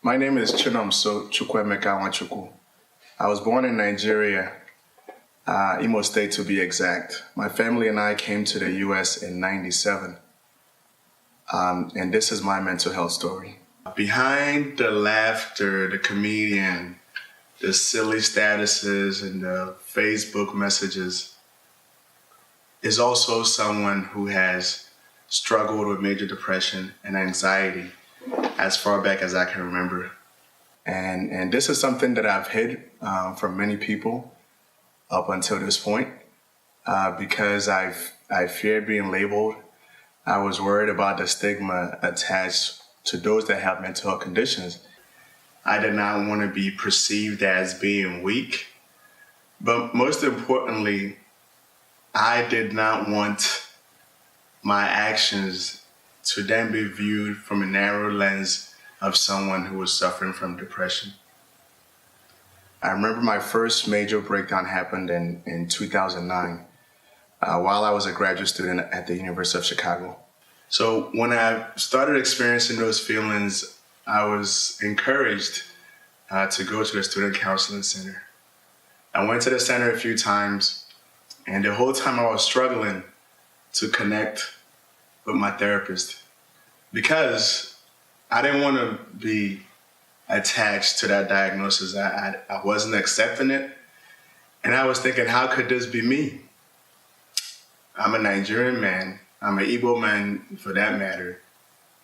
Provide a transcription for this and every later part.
My name is Chinomso Chukwemeka. I was born in Nigeria, Imo State to be exact. My family and I came to the US in '97, and this is my mental health story. Behind the laughter, the comedian, the silly statuses, and the Facebook messages is also someone who has struggled with major depression and anxiety as far back as I can remember. And this is something that I've hid from many people up until this point because I feared being labeled. I was worried about the stigma attached to those that have mental health conditions. I did not want to be perceived as being weak, but most importantly, I did not want my actions to then be viewed from a narrow lens of someone who was suffering from depression. I remember my first major breakdown happened in 2009 while I was a graduate student at the University of Chicago. So when I started experiencing those feelings, I was encouraged to go to the Student Counseling Center. I went to the center a few times, and the whole time I was struggling to connect with my therapist because I didn't want to be attached to that diagnosis. I wasn't accepting it. And I was thinking, how could this be me? I'm a Nigerian man. I'm an Igbo man for that matter.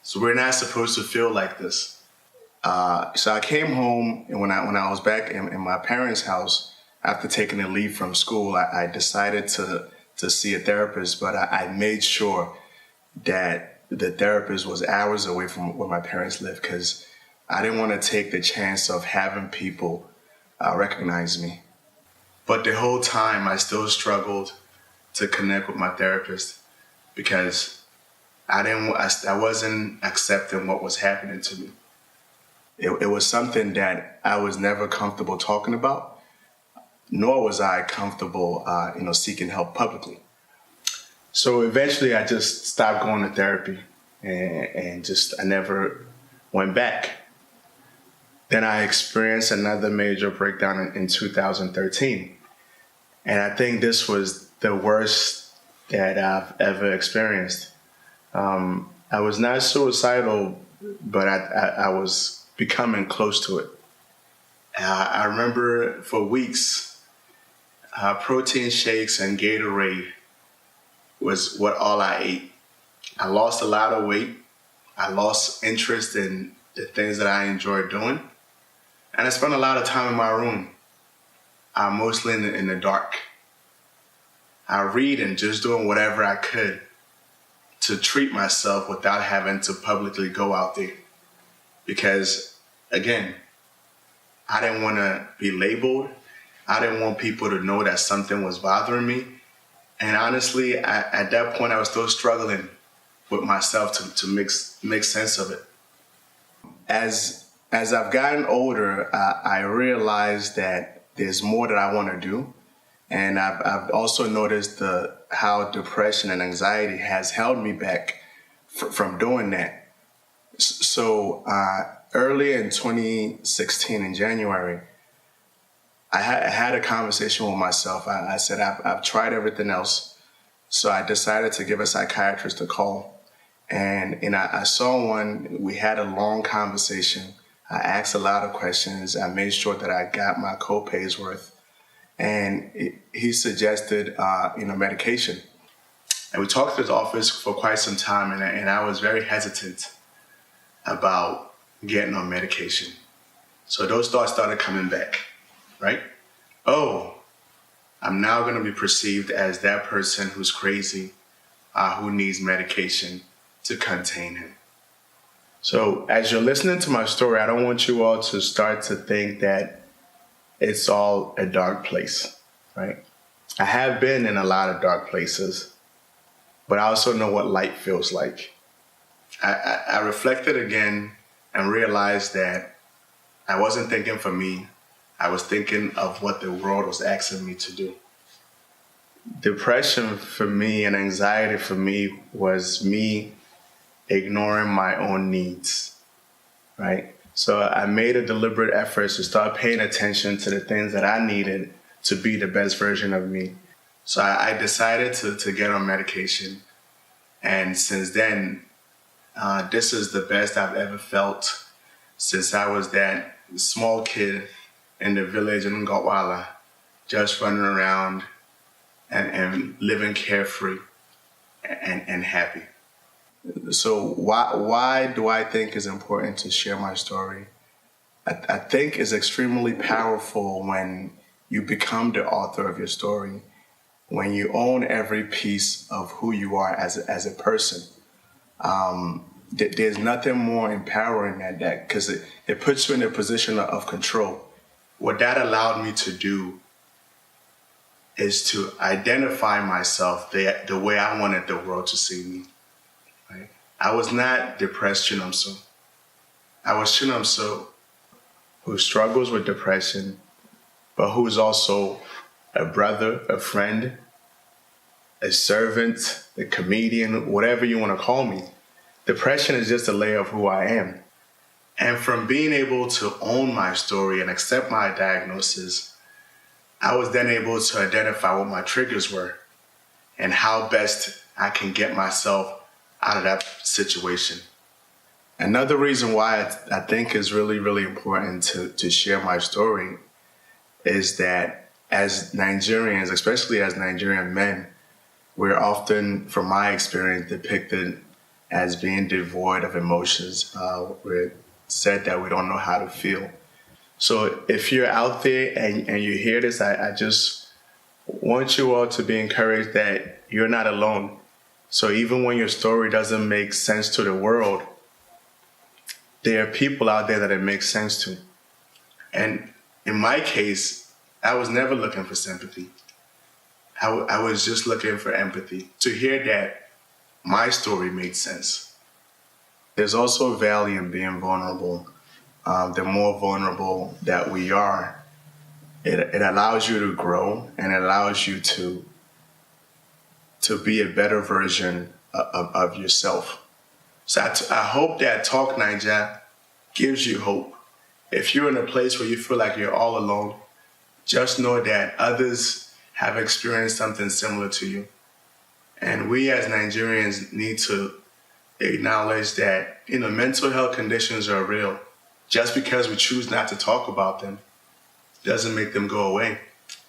So we're not supposed to feel like this. So I came home, and when I was back in my parents' house, after taking a leave from school, I decided to see a therapist, but I made sure that the therapist was hours away from where my parents lived because I didn't want to take the chance of having people recognize me. But the whole time, I still struggled to connect with my therapist because I wasn't accepting what was happening to me. It was something that I was never comfortable talking about, nor was I comfortable, seeking help publicly. So eventually I just stopped going to therapy and I never went back. Then I experienced another major breakdown in 2013. And I think this was the worst that I've ever experienced. I was not suicidal, but I was becoming close to it. I remember for weeks, protein shakes and Gatorade was what all I ate. I lost a lot of weight. I lost interest in the things that I enjoyed doing. And I spent a lot of time in my room, mostly in the dark. I read and just doing whatever I could to treat myself without having to publicly go out there. Because, again, I didn't want to be labeled. I didn't want people to know that something was bothering me. And honestly, at that point, I was still struggling with myself to make sense of it. As I've gotten older, I realized that there's more that I want to do. And I've also noticed how depression and anxiety has held me back from doing that. So early in 2016, in January, I had a conversation with myself. I said, I've tried everything else. So I decided to give a psychiatrist a call. And I saw one. We had a long conversation. I asked a lot of questions. I made sure that I got my co-pays worth. And he suggested, medication. And we talked to his office for quite some time, and I was very hesitant about getting on medication. So those thoughts started coming back, right? Oh, I'm now going to be perceived as that person who's crazy, who needs medication to contain him. So as you're listening to my story, I don't want you all to start to think that it's all a dark place, right? I have been in a lot of dark places, but I also know what light feels like. I reflected again and realized that I wasn't thinking for me. I was thinking of what the world was asking me to do. Depression for me and anxiety for me was me ignoring my own needs, right? So I made a deliberate effort to start paying attention to the things that I needed to be the best version of me. So I decided to get on medication. And since then, this is the best I've ever felt since I was that small kid in the village in Ngotwala, just running around and living carefree and happy. So why do I think it's important to share my story? I think it's extremely powerful when you become the author of your story, when you own every piece of who you are as a person. There's nothing more empowering than that because it puts you in a position of control. What that allowed me to do is to identify myself the way I wanted the world to see me. Right? I was not depressed Chinomso. I was Chinomso who struggles with depression, but who is also a brother, a friend, a servant, a comedian, whatever you want to call me. Depression is just a layer of who I am. And from being able to own my story and accept my diagnosis, I was then able to identify what my triggers were and how best I can get myself out of that situation. Another reason why I think is really, really important to share my story is that as Nigerians, especially as Nigerian men, we're often, from my experience, depicted as being devoid of emotions. We're said that we don't know how to feel. So if you're out there and you hear this, I just want you all to be encouraged that you're not alone. So even when your story doesn't make sense to the world, there are people out there that it makes sense to. And in my case, I was never looking for sympathy. I was just looking for empathy, to hear that my story made sense. There's also value in being vulnerable. The more vulnerable that we are, it allows you to grow and it allows you to be a better version of yourself. So I hope that Talk Niger gives you hope. If you're in a place where you feel like you're all alone, just know that others have experienced something similar to you. And we as Nigerians need to acknowledge that, mental health conditions are real. Just because we choose not to talk about them doesn't make them go away.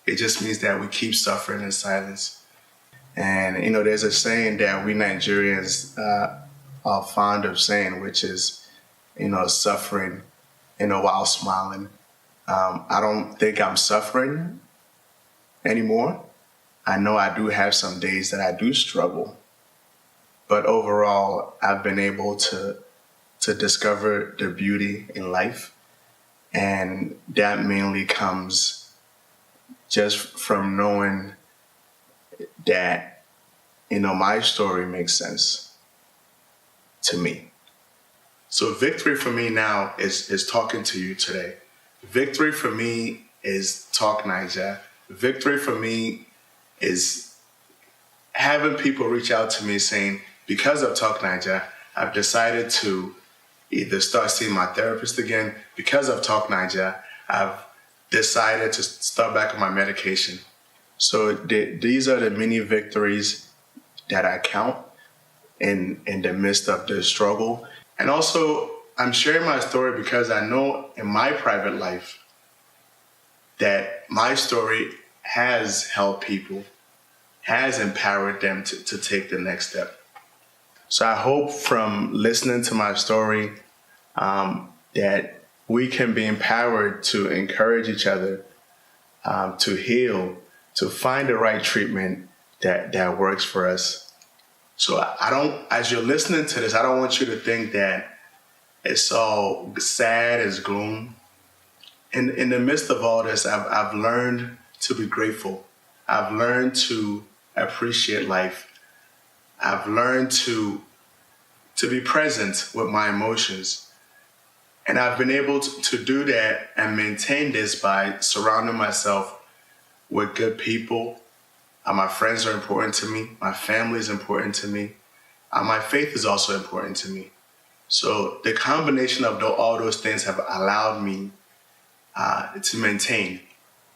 It just means that we keep suffering in silence. And, there's a saying that we Nigerians are fond of saying, which is, suffering, while smiling. I don't think I'm suffering anymore. I know I do have some days that I do struggle. But overall, I've been able to discover the beauty in life. And that mainly comes just from knowing that, my story makes sense to me. So victory for me now is talking to you today. Victory for me is Talk Niger. Victory for me is having people reach out to me saying, because of Talk Niger, I've decided to either start seeing my therapist again. Because of Talk Niger, I've decided to start back on my medication. So these are the mini victories that I count in the midst of the struggle. And also, I'm sharing my story because I know in my private life that my story has helped people, has empowered them to take the next step. So I hope from listening to my story that we can be empowered to encourage each other, to heal, to find the right treatment that works for us. So as you're listening to this, I don't want you to think that it's all sad as gloom. In the midst of all this, I've learned to be grateful. I've learned to appreciate life. I've learned to be present with my emotions. And I've been able to do that and maintain this by surrounding myself with good people. My friends are important to me. My family is important to me. My faith is also important to me. So the combination of all those things have allowed me to maintain.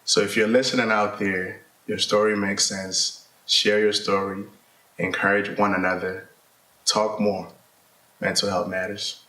So if you're listening out there, your story makes sense, share your story, encourage one another, talk more. Mental health matters.